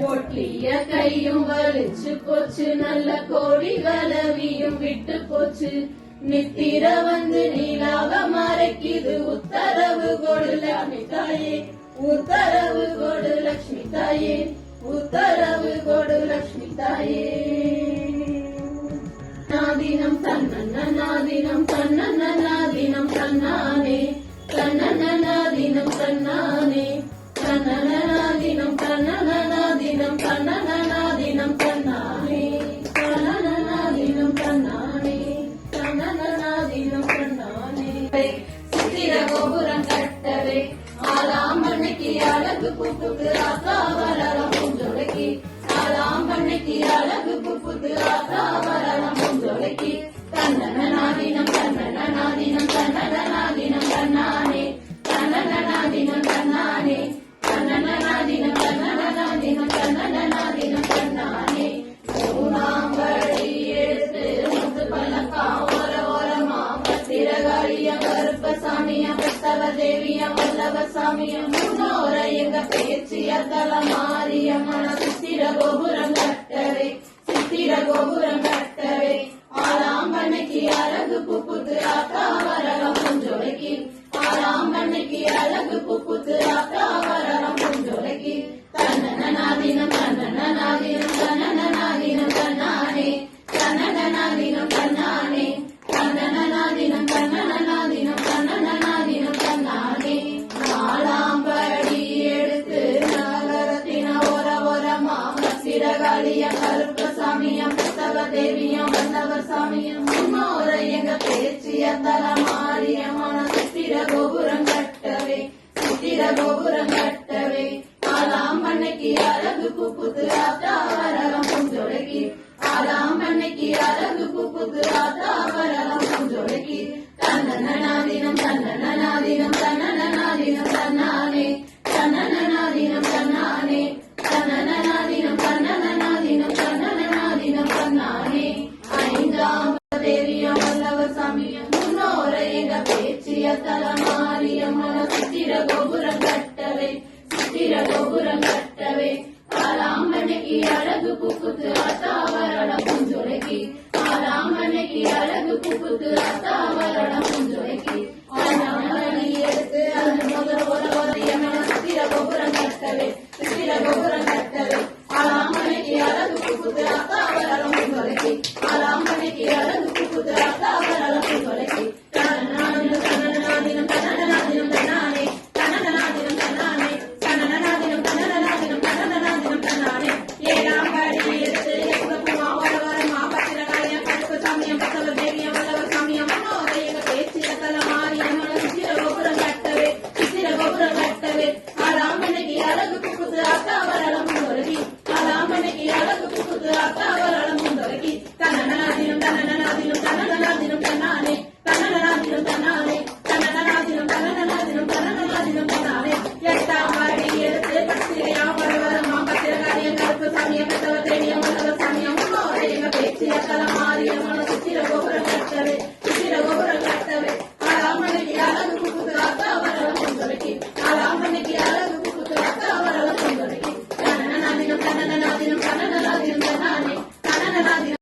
பொட்டிய கையும் வலிச்சு போச்சு, நல்ல கோடி வலவியும் விட்டு போச்சு. நித்திர வந்து நீலாவ மறைக்குது, உத்தரவு கொடு லட்சுமி தாயே, உத்தரவு கொடு லட்சுமி தாயே, உத்தரவு கொடு லட்சுமி தாயே. நாதினம் தன்னன்ன நாதினம் தன்னன்ன நாதினம் தன்னானே, தன்னன்ன நாதினம் தன்னானே, தன்னன்ன நாதினம் தன்னன்ன நாதினம் தன்னன்ன நாதினம் தன்னானே, தன்னன்ன நாதினம் தன்னானே, தன்னன்ன நாதினம் தன்னானே. சித்திர கோபுரம் கட்டவே ஆலாம்பண்ணைக்கு அழகு புப்புக்கு ஆத்தா வரலாம் பூஞ்சொலைக்கு, ஆலாம்பண்ணைக்கு அழகு புப்புக்கு ஆத்தா வரலாம் பூஞ்சொலைக்கு. தன்னன நாதினம் தன்னன நாதினம் தன்னன நாதினம் தன்னானே, தன்னன நாதினம் தன்னானே, தன்னன நாதினம் தன்னன நாதினம் தன்னன நாதினம் தன்னானே. மூணாம்படி எடுத்து முத்து பல்லக்கா ஓர ஓரமா பத்திரகாளியம் கருப்பசாமியம் பத்தவ தேவியம் வல்லவ சாமியம் முன்னோர எங்க பேச்சிய தல மாரியம்மன. சித்திர கோபுரம் கட்டவே, சித்திர கோபுரம் கட்டவே ஆலாம்பண்ணைக்கு அழகு புப்புத்து ஆத்தா வரலாம் பூஞ்சொலைக்கு, ஆலாம்பண்ணைக்கு அழகு புப்புத்து ஆத்தா வரலாம் பூஞ்சொலைக்கு. தன்னன நாதினம் தன்னன நாதினம் தன்னன நாதினம் தன்னானே, தன்னன நாதினம் தன்னானே, தன்னன நாதினம் தன்னன நாதினம் தன்னன நாதினம் தன்னானே. நாலாம்படி எடுத்து நகரத்தின ஓர ஓரமா சிறகாளியம் கருப்பசாமியம் பத்தவ தேவியம் வல்லவ சாமியம் முன்னோர எங்க பேச்சிய தல மாரியமான. சித்திர கோபுரம் கட்டவே, சித்திர கோபுரம் கட்டவே ஆலாம்பண்ணைக்கு அழகு புப்புத்து